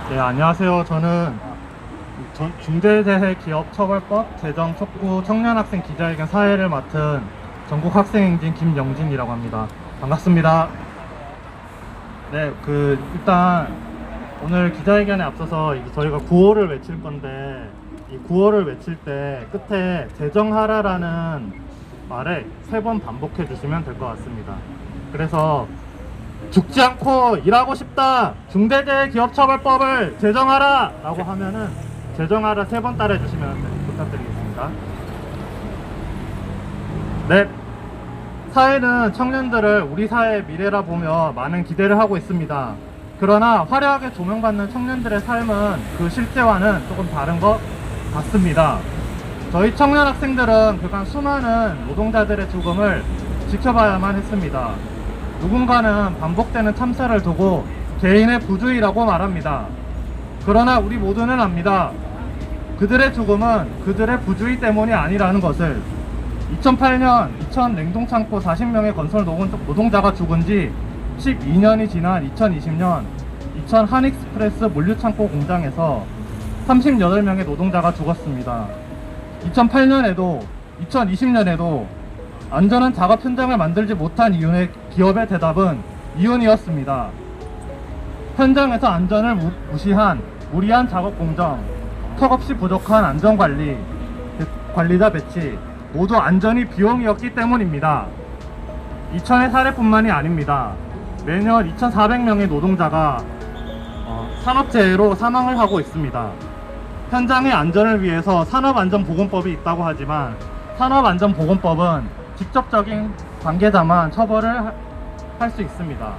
네, 안녕하세요. 저는 중대재해기업처벌법 제정 촉구 청년학생 기자회견 사회를 맡은 전국학생행진 김영진이라고 합니다. 반갑습니다. 네, 일단 오늘 기자회견에 앞서서 이제 저희가 구호를 외칠 건데, 이 구호를 외칠 때 끝에 제정하라라는 말에 3번 반복해 주시면 될 것 같습니다. 그래서 죽지 않고 일하고 싶다, 중대재해기업처벌법을 제정하라 라고 하면은 제정하라 3번 따라 해주시면 부탁드리겠습니다. 네, 사회는 청년들을 우리 사회의 미래라 보며 많은 기대를 하고 있습니다. 그러나 화려하게 조명받는 청년들의 삶은 그 실제와는 조금 다른 것 같습니다. 저희 청년 학생들은 그간 수많은 노동자들의 죽음을 지켜봐야만 했습니다. 누군가는 반복되는 참사를 두고 개인의 부주의라고 말합니다. 그러나 우리 모두는 압니다. 그들의 죽음은 그들의 부주의 때문이 아니라는 것을. 2008년 이천 냉동창고 40명의 건설 노동자가 죽은 지 12년이 지난 2020년 이천 한익스프레스 물류창고 공장에서 38명의 노동자가 죽었습니다. 2008년에도 2020년에도 안전한 작업 현장을 만들지 못한 이유의 기업의 대답은 이윤이었습니다. 현장에서 안전을 무시한 무리한 작업 공정, 턱없이 부족한 안전관리, 관리자 배치, 모두 안전이 비용이었기 때문입니다. 이천의 사례뿐만이 아닙니다. 매년 2,400명의 노동자가 산업재해로 사망을 하고 있습니다. 현장의 안전을 위해서 산업안전보건법이 있다고 하지만 산업안전보건법은 직접적인 관계자만 처벌을 할 수 있습니다.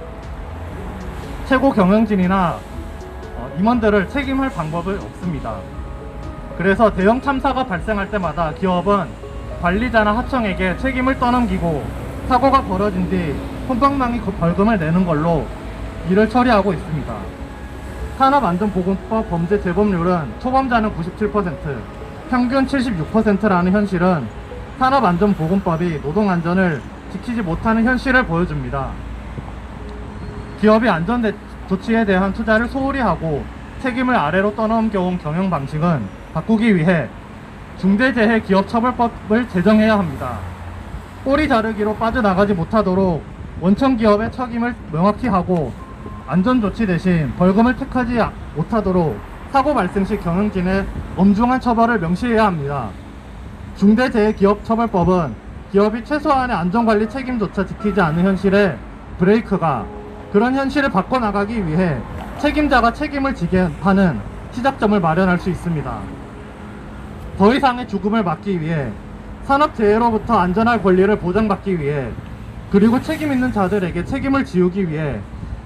최고 경영진이나 임원들을 책임할 방법이 없습니다. 그래서 대형 참사가 발생할 때마다 기업은 관리자나 하청에게 책임을 떠넘기고 사고가 벌어진 뒤 솜방망이 벌금을 내는 걸로 일을 처리하고 있습니다. 산업안전보건법 범죄 재범률은 초범자는 97%, 평균 76%라는 현실은 산업안전보건법이 노동안전을 지키지 못하는 현실을 보여줍니다. 기업이 안전 조치에 대한 투자를 소홀히 하고 책임을 아래로 떠넘겨온 경영 방식은 바꾸기 위해 중대재해기업처벌법을 제정해야 합니다. 꼬리 자르기로 빠져나가지 못하도록 원청 기업의 책임을 명확히 하고 안전조치 대신 벌금을 택하지 못하도록 사고 발생 시 경영진의 엄중한 처벌을 명시해야 합니다. 중대재해기업처벌법은 기업이 최소한의 안전관리 책임조차 지키지 않는 현실의 브레이크가, 그런 현실을 바꿔나가기 위해 책임자가 책임을 지게 하는 시작점을 마련할 수 있습니다. 더 이상의 죽음을 막기 위해, 산업재해로부터 안전할 권리를 보장받기 위해, 그리고 책임 있는 자들에게 책임을 지우기 위해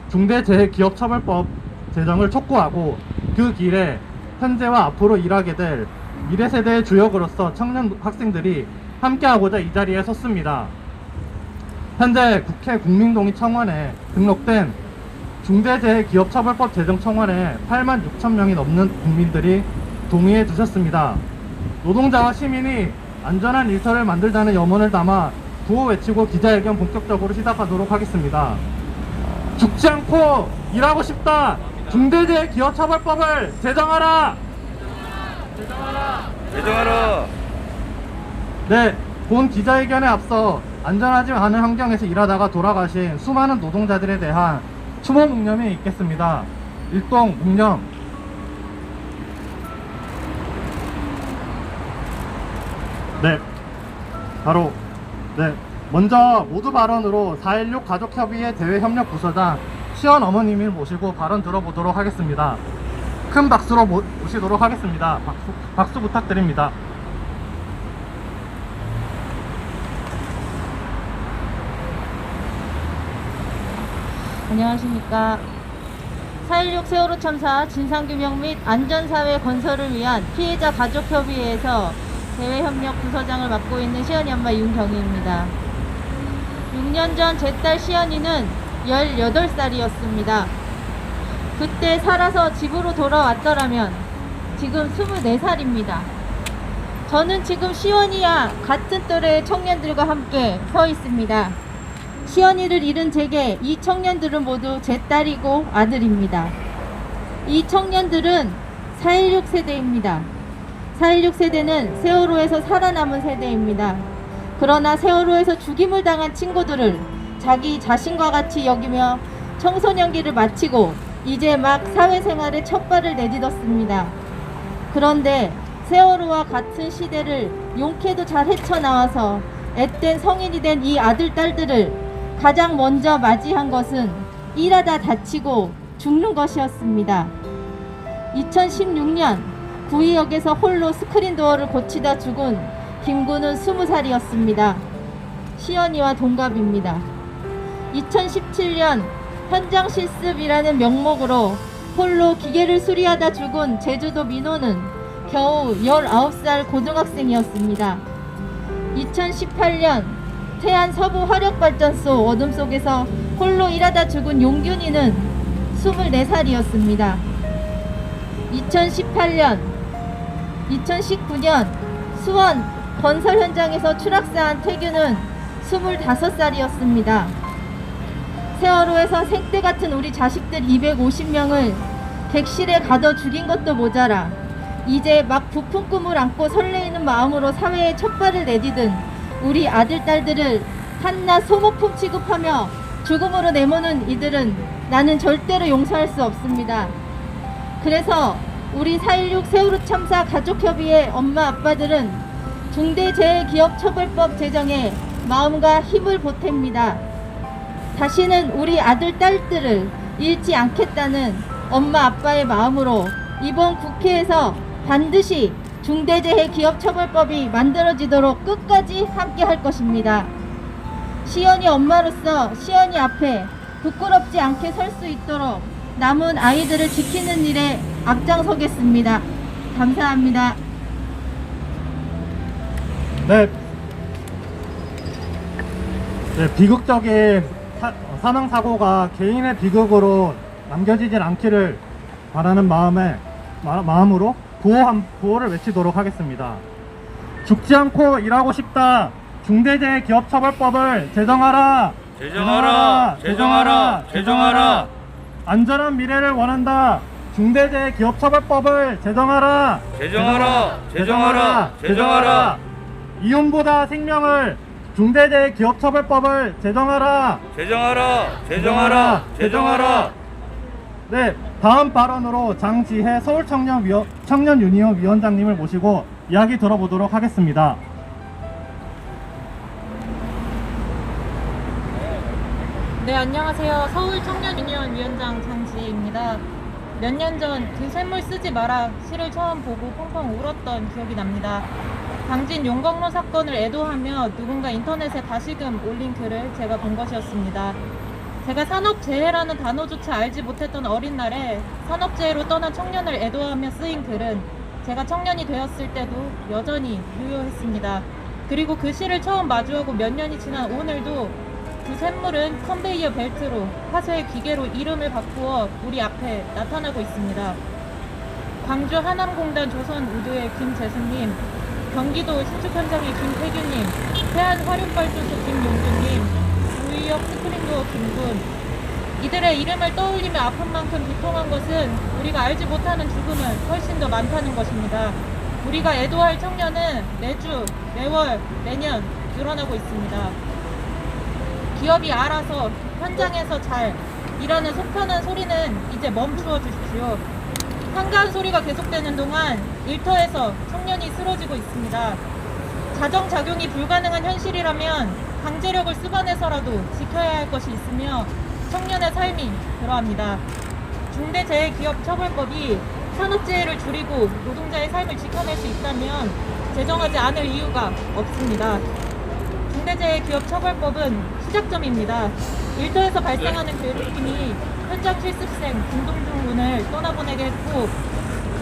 중대재해기업처벌법 제정을 촉구하고, 그 길에 현재와 앞으로 일하게 될 미래 세대의 주역으로서 청년 학생들이 함께하고자 이 자리에 섰습니다. 현재 국회 국민동의 청원에 등록된 중대재해기업처벌법 제정 청원에 8만 6천 명이 넘는 국민들이 동의해 주셨습니다. 노동자와 시민이 안전한 일터를 만들자는 염원을 담아 구호 외치고 기자회견 본격적으로 시작하도록 하겠습니다. 죽지 않고 일하고 싶다! 중대재해기업처벌법을 제정하라! 제정하라! 네, 본 기자회견에 앞서 안전하지 않은 환경에서 일하다가 돌아가신 수많은 노동자들에 대한 추모 묵념이 있겠습니다. 일동 묵념. 네, 먼저 모두 발언으로 4.16 가족협의회 대외협력부서장 시연 어머님을 모시고 발언 들어보도록 하겠습니다. 큰 박수로 모시도록 하겠습니다. 박수 부탁드립니다. 안녕하십니까. 4.16 세월호 참사 진상규명 및 안전사회 건설을 위한 피해자 가족협의회에서 대외협력 부서장을 맡고 있는 시연이 엄마 윤경희입니다. 6년 전 제 딸 시연이는 18살이었습니다. 그때 살아서 집으로 돌아왔더라면 지금 24살입니다. 저는 지금 시연이와 같은 또래의 청년들과 함께 서 있습니다. 시연이를 잃은 제게 이 청년들은 모두 제 딸이고 아들입니다. 이 청년들은 4.16 세대입니다. 4.16 세대는 세월호에서 살아남은 세대입니다. 그러나 세월호에서 죽임을 당한 친구들을 자기 자신과 같이 여기며 청소년기를 마치고 이제 막 사회생활에 첫 발을 내딛었습니다. 그런데 세월호와 같은 시대를 용케도 잘 헤쳐나와서 앳된 성인이 된 이 아들, 딸들을 가장 먼저 맞이한 것은 일하다 다치고 죽는 것이었습니다. 2016년 구의역에서 홀로 스크린도어를 고치다 죽은 김군은 20살이었습니다. 시연이와 동갑입니다. 2017년 현장 실습이라는 명목으로 홀로 기계를 수리하다 죽은 제주도 민호는 겨우 19살 고등학생이었습니다. 2018년 태안 서부 화력발전소 어둠 속에서 홀로 일하다 죽은 용균이는 24살이었습니다. 2019년 수원 건설 현장에서 추락사한 태균은 25살이었습니다. 세월호에서 생떼 같은 우리 자식들 250명을 객실에 가둬 죽인 것도 모자라 이제 막 부푼 꿈을 안고 설레이는 마음으로 사회에 첫 발을 내디딘 우리 아들, 딸들을 한낱 소모품 취급하며 죽음으로 내모는 이들은 나는 절대로 용서할 수 없습니다. 그래서 우리 4.16 세월호 참사 가족협의회 엄마 아빠들은 중대재해기업처벌법 제정에 마음과 힘을 보탭니다. 다시는 우리 아들, 딸들을 잃지 않겠다는 엄마 아빠의 마음으로 이번 국회에서 반드시 중대재해기업처벌법이 만들어지도록 끝까지 함께 할 것입니다. 시연이 엄마로서 시연이 앞에 부끄럽지 않게 설 수 있도록 남은 아이들을 지키는 일에 앞장서겠습니다. 감사합니다. 네, 비극적인 사망사고가 개인의 비극으로 남겨지질 않기를 바라는 마음으로 구호를 외치도록 하겠습니다. 죽지 않고 일하고 싶다. 중대재해기업처벌법을 제정하라. 제정하라. 제정하라. 제정하라. 안전한 미래를 원한다. 중대재해기업처벌법을 제정하라. 제정하라. 제정하라. 제정하라. 이혼보다 생명을 중대재해기업처벌법을 제정하라. 제정하라. 제정하라. 제정하라. 네, 다음 발언으로 장지혜 서울청년유니온 위원장님을 모시고 이야기 들어보도록 하겠습니다. 네, 안녕하세요. 서울청년유니온 위원장 장지혜입니다. 몇 년 전 그 샘물 쓰지 마라 시를 처음 보고 펑펑 울었던 기억이 납니다. 당진 용광로 사건을 애도하며 누군가 인터넷에 다시금 올린 글을 제가 본 것이었습니다. 제가 산업재해라는 단어조차 알지 못했던 어린 날에 산업재해로 떠난 청년을 애도하며 쓰인 글은 제가 청년이 되었을 때도 여전히 유효했습니다. 그리고 그 시를 처음 마주하고 몇 년이 지난 오늘도 그 샘물은 컨베이어 벨트로 화쇄의 기계로 이름을 바꾸어 우리 앞에 나타나고 있습니다. 광주 하남공단 조선우드의 김재수님, 경기도 신축 현장의 김태규님, 태안 화력발전소 김용규님, 구의역 스프링도어 김군, 이들의 이름을 떠올리며 아픈 만큼 비통한 것은 우리가 알지 못하는 죽음은 훨씬 더 많다는 것입니다. 우리가 애도할 청년은 매주, 매월, 매년 늘어나고 있습니다. 기업이 알아서 현장에서 잘 일하는 속편한 소리는 이제 멈추어 주십시오. 한가한 소리가 계속되는 동안 일터에서 청년이 쓰러지고 있습니다. 자정작용이 불가능한 현실이라면 강제력을 수반해서라도 지켜야 할 것이 있으며 청년의 삶이 그러합니다. 중대재해기업처벌법이 산업재해를 줄이고 노동자의 삶을 지켜낼 수 있다면 제정하지 않을 이유가 없습니다. 중대재해기업처벌법은 시작점입니다. 일터에서 발생하는 괴롭힘이 현장 실습생 김동중 군을 떠나보내게 했고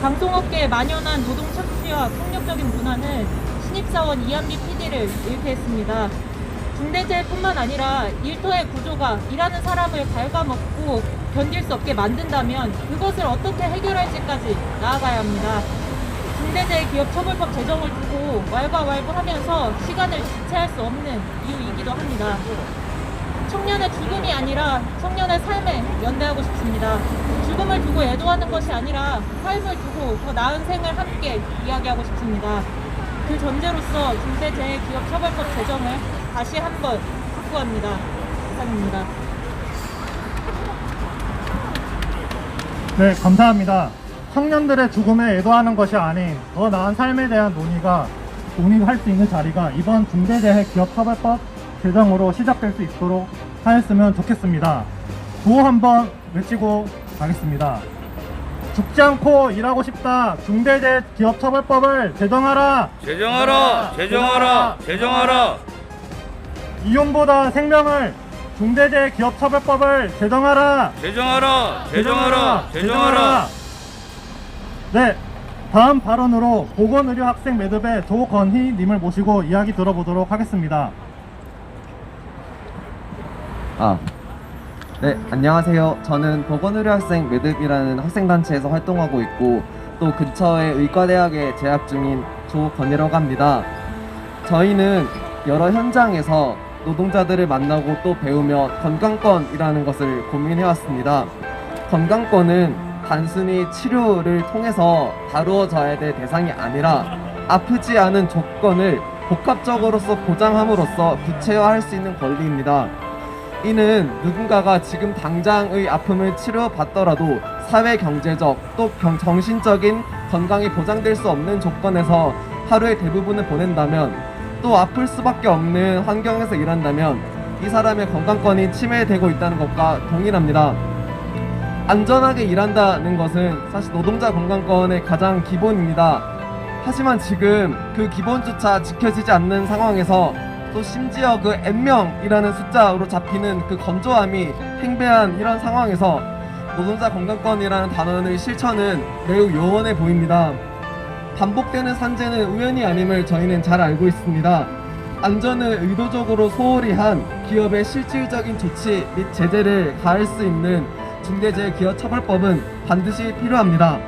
방송업계에 만연한 노동 착취와 폭력적인 문화는 신입사원 이한비 PD를 잃게 했습니다. 중대재해뿐만 아니라 일터의 구조가 일하는 사람을 갉아먹고 견딜 수 없게 만든다면 그것을 어떻게 해결할지까지 나아가야 합니다. 중대재해기업처벌법 제정을 두고 왈가왈부하면서 시간을 지체할 수 없는 이유이기도 합니다. 청년의 죽음이 아니라 청년의 삶에 연대하고 싶습니다. 죽음 죽음을 두고 애도하는 것이 아니라 삶을 두고 더 나은 생을 함께 이야기하고 싶습니다. 그 전제로서 중대재해기업처벌법 제정을 다시 한번 촉구합니다. 이상입니다. 네, 감사합니다. 청년들의 죽음에 애도하는 것이 아닌 더 나은 삶에 대한 논의할 수 있는 자리가 이번 중대재해기업처벌법 제정으로 시작될 수 있도록 하였으면 좋겠습니다. 구호 한번 외치고 가겠습니다. 죽지 않고 일하고 싶다. 중대재해기업처벌법을 제정하라. 제정하라. 제정하라. 제정하라. 이윤보다 생명을 중대재해기업처벌법을 제정하라. 제정하라. 제정하라. 제정하라. 네, 다음 발언으로 보건의료학생 매듭의 조건희 님을 모시고 이야기 들어보도록 하겠습니다. 네, 안녕하세요. 저는 보건의료학생 매듭이라는 학생단체에서 활동하고 있고 또 근처의 의과대학에 재학 중인 조건희라고 합니다. 저희는 여러 현장에서 노동자들을 만나고 또 배우며 건강권이라는 것을 고민해왔습니다. 건강권은 단순히 치료를 통해서 다루어져야 될 대상이 아니라 아프지 않은 조건을 복합적으로서 보장함으로써 구체화할 수 있는 권리입니다. 이는 누군가가 지금 당장의 아픔을 치료받더라도 사회 경제적 또 정신적인 건강이 보장될 수 없는 조건에서 하루의 대부분을 보낸다면 또 아플 수밖에 없는 환경에서 일한다면 이 사람의 건강권이 침해되고 있다는 것과 동일합니다. 안전하게 일한다는 것은 사실 노동자 건강권의 가장 기본입니다. 하지만 지금 그 기본조차 지켜지지 않는 상황에서 또 심지어 그 N명이라는 숫자로 잡히는 그 건조함이 팽배한 이런 상황에서 노동자 건강권이라는 단어의 실천은 매우 요원해 보입니다. 반복되는 산재는 우연이 아님을 저희는 잘 알고 있습니다. 안전을 의도적으로 소홀히 한 기업의 실질적인 조치 및 제재를 가할 수 있는 중대재해기업처벌법은 반드시 필요합니다.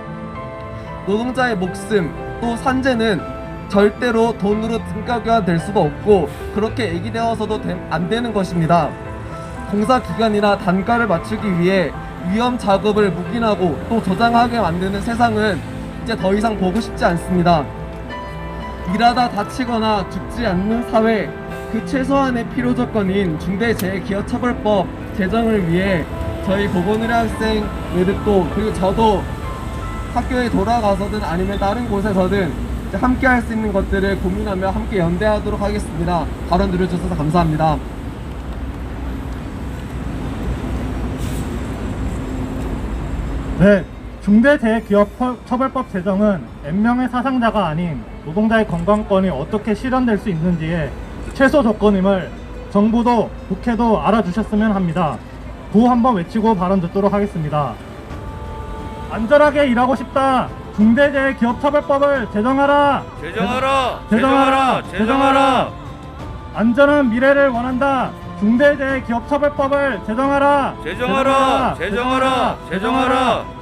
노동자의 목숨 또 산재는 절대로 돈으로 등가가 될 수도 없고 그렇게 얘기되어서도 안 되는 것입니다. 공사기간이나 단가를 맞추기 위해 위험 작업을 묵인하고 또 저장하게 만드는 세상은 이제 더 이상 보고 싶지 않습니다. 일하다 다치거나 죽지 않는 사회, 그 최소한의 필요 조건인 중대재해기업처벌법 제정을 위해 저희 보건의료학생 매듭도 그리고 저도 학교에 돌아가서든 아니면 다른 곳에서든 함께 할 수 있는 것들을 고민하며 함께 연대하도록 하겠습니다. 발언 들어주셔서 감사합니다. 네, 중대재해기업처벌법 제정은 N명의 사상자가 아닌 노동자의 건강권이 어떻게 실현될 수 있는지의 최소 조건임을 정부도 국회도 알아주셨으면 합니다. 구호 한번 외치고 발언 듣도록 하겠습니다. 안전하게 일하고 싶다. 중대재해기업처벌법을 제정하라. 제정하라. 제정하라. 제정하라. 안전한 미래를 원한다. 중대재해기업처벌법을 제정하라. 제정하라. 제정하라. 제정하라.